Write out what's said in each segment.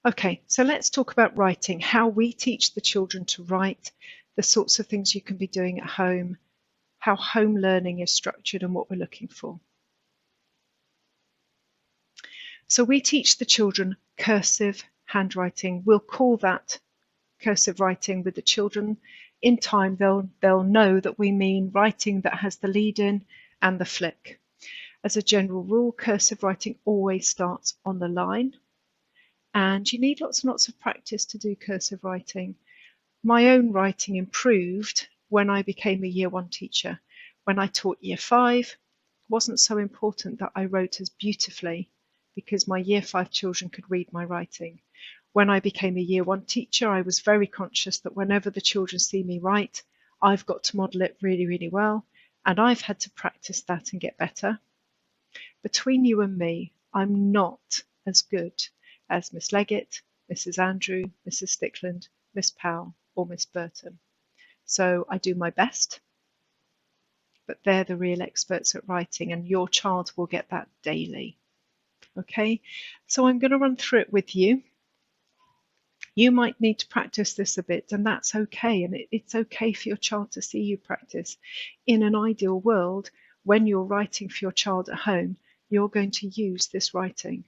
Okay, so let's talk about writing, how we teach the children to write, the sorts of things you can be doing at home, how home learning is structured and what we're looking for. So we teach the children cursive handwriting. We'll call that cursive writing with the children. In time, they'll know that we mean writing that has the lead in and the flick. As a general rule, cursive writing always starts on the line. And you need lots and lots of practice to do cursive writing. My own writing improved when I became a Year 1 teacher. When I taught Year 5, it wasn't so important that I wrote as beautifully because my Year 5 children could read my writing. When I became a Year 1 teacher, I was very conscious that whenever the children see me write, I've got to model it really, really well, and I've had to practice that and get better. Between you and me, I'm not as good as Miss Leggett, Mrs. Andrew, Mrs. Stickland, Miss Powell, or Miss Burton. So I do my best, but they're the real experts at writing, and your child will get that daily. Okay, so I'm going to run through it with you. You might need to practice this a bit, and that's okay, and it's okay for your child to see you practice. In an ideal world, when you're writing for your child at home, you're going to use this writing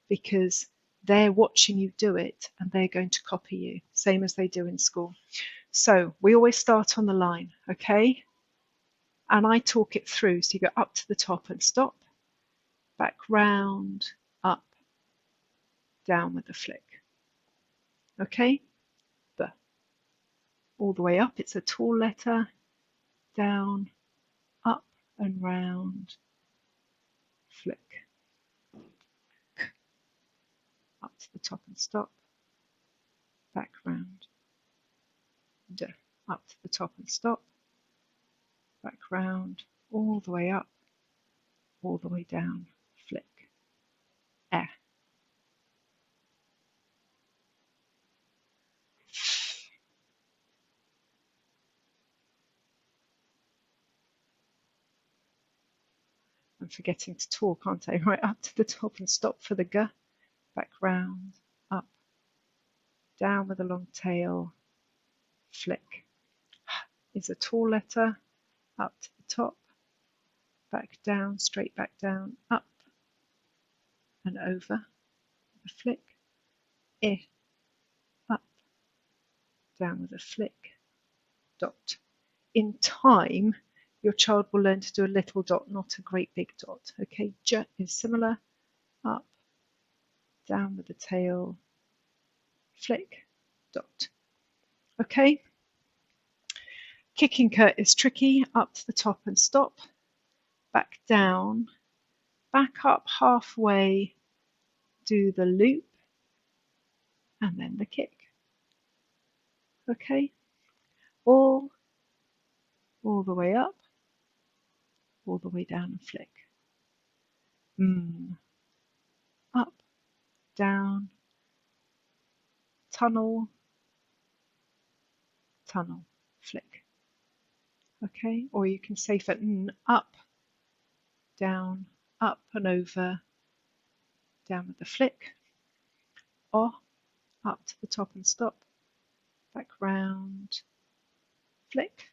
because they're watching you do it and they're going to copy you, same as they do in school. So we always start on the line, okay? And I talk it through. So you go up to the top and stop, back round, up, down with the flick. Okay? B. All the way up, it's a tall letter, down, up and round, flick. K. Up to the top and stop, back round, D. Up to the top and stop, back round, all the way up, all the way down, flick. E. I'm forgetting to talk, aren't I? Right, up to the top and stop for the G, back round, up, down with a long tail, flick. H is a tall letter, up to the top, back down, straight back down, up and over, a flick. I, up, down with a flick, dot. In time, your child will learn to do a little dot, not a great big dot. Okay, J is similar, up, down with the tail, flick, dot. Okay, kicking K is tricky, up to the top and stop, back down, back up halfway, do the loop, and then the kick. Okay, all the way up, all the way down and flick. Up, down, tunnel, tunnel, flick. Okay, or you can say for up, down, up and over, down with the flick. O, up to the top and stop, back round, flick,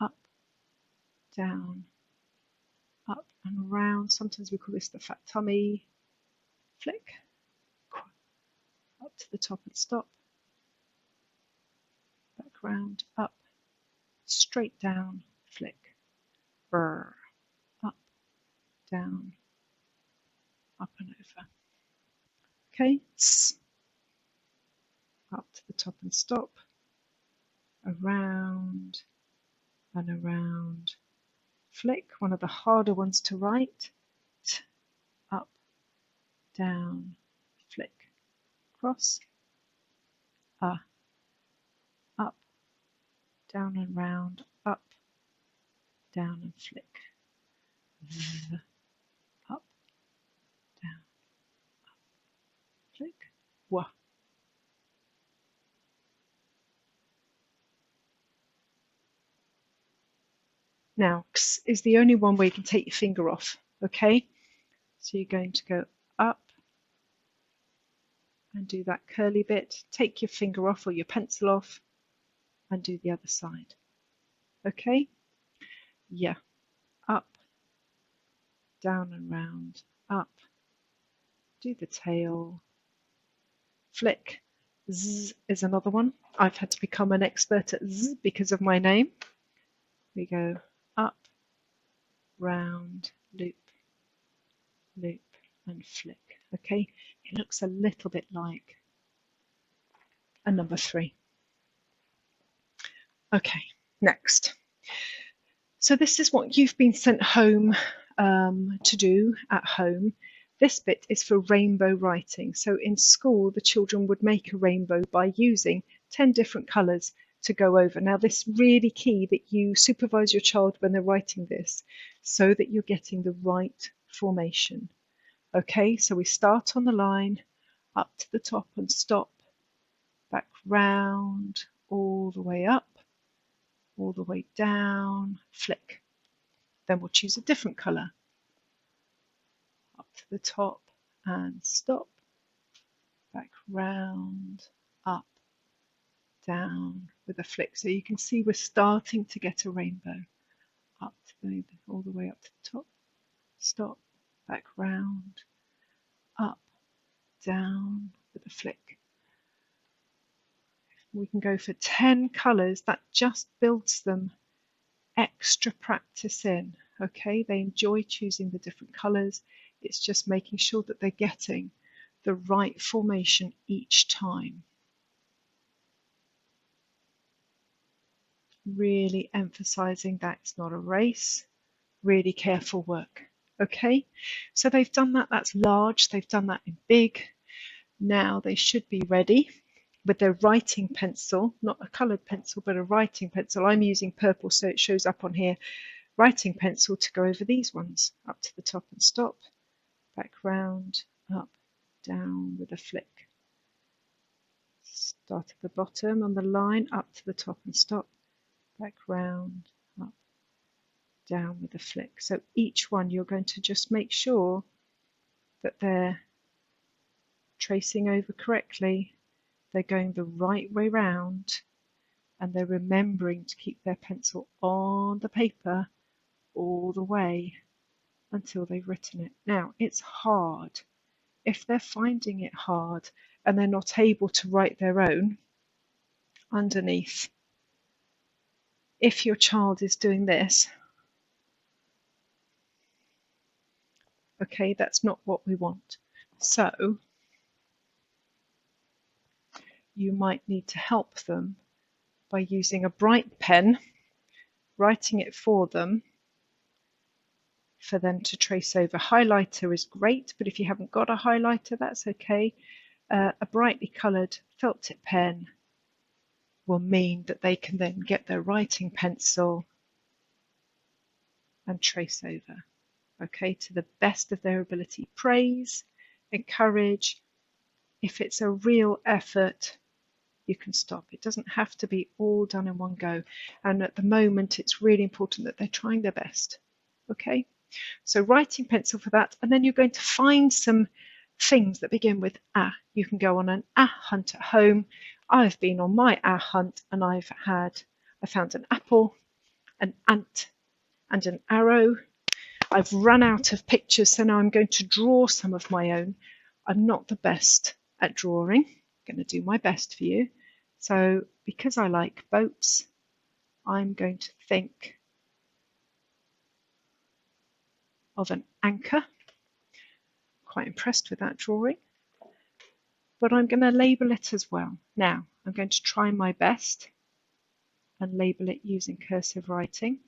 up, down, up and round. Sometimes we call this the fat tummy, flick, up to the top and stop, back round, up, straight down, flick, brr, up, down, up and over. Okay, up to the top and stop, around and around, flick, one of the harder ones to write, up, down, flick, cross, up, down and round, up, down and flick, up, down, up, flick, wah. Now, X is the only one where you can take your finger off, okay? So you're going to go up, and do that curly bit. Take your finger off or your pencil off and do the other side. Okay? Yeah. Up, down and round, up. Do the tail. Flick. Z is another one. I've had to become an expert at Z because of my name. We go up, round, loop, loop, and flick. Okay, it looks a little bit like a number 3. Okay, next. So this is what you've been sent home to do at home. This bit is for rainbow writing. So in school, the children would make a rainbow by using 10 different colours to go over. Now, this is really key that you supervise your child when they're writing this so that you're getting the right formation. Okay, so we start on the line, up to the top and stop, back round, all the way up, all the way down, flick. Then we'll choose a different colour. Up to the top and stop, back round, up, down with a flick. So you can see we're starting to get a rainbow. Up to all the way up to the top, stop, back round, up, down with a flick. We can go for 10 colours. That just builds them extra practice in. Okay, they enjoy choosing the different colours. It's just making sure that they're getting the right formation each time. Really emphasising that it's not a race. Really careful work. Okay, so they've done that. That's large. They've done that in big. Now they should be ready with their writing pencil, not a coloured pencil, but a writing pencil. I'm using purple, so it shows up on here. Writing pencil to go over these ones. Up to the top and stop. Back round, up, down with a flick. Start at the bottom on the line, up to the top and stop. Back round, up, down with a flick. So each one you're going to just make sure that they're tracing over correctly. They're going the right way round and they're remembering to keep their pencil on the paper all the way until they've written it. Now, it's hard. If they're finding it hard and they're not able to write their own underneath, if your child is doing this, okay, that's not what we want. So you might need to help them by using a bright pen, writing it for them to trace over. Highlighter is great, but if you haven't got a highlighter, that's okay. A brightly coloured felt tip pen will mean that they can then get their writing pencil and trace over, okay, to the best of their ability. Praise, encourage. If it's a real effort, you can stop. It doesn't have to be all done in one go. And at the moment, it's really important that they're trying their best, okay? So writing pencil for that, and then you're going to find some things that begin with A. You can go on an A hunt at home. I've been on my A hunt and I found an apple, an ant, and an arrow. I've run out of pictures, so now I'm going to draw some of my own. I'm not the best at drawing. I'm going to do my best for you. So because I like boats, I'm going to think of an anchor. Quite impressed with that drawing, but I'm going to label it as well. Now I'm going to try my best and label it using cursive writing,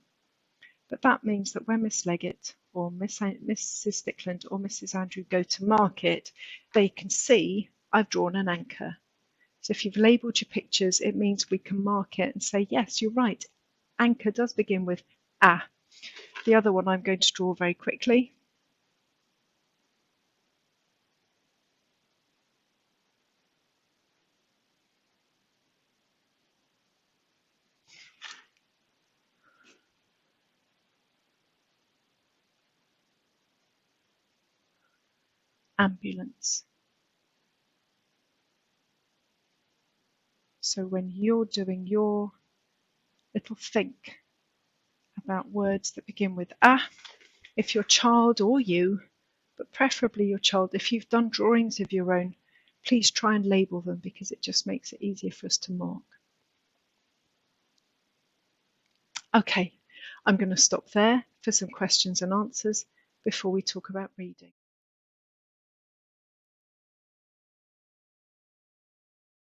but that means that when Miss Leggett or Mrs. Stickland or Mrs. Andrew go to market, they can see I've drawn an anchor. So if you've labelled your pictures, it means we can mark it and say, yes, you're right, anchor does begin with A. The other one I'm going to draw very quickly. Ambulance. So when you're doing your little think about words that begin with a, if your child or you, but preferably your child, if you've done drawings of your own, please try and label them because it just makes it easier for us to mark. Okay, I'm going to stop there for some questions and answers before we talk about reading.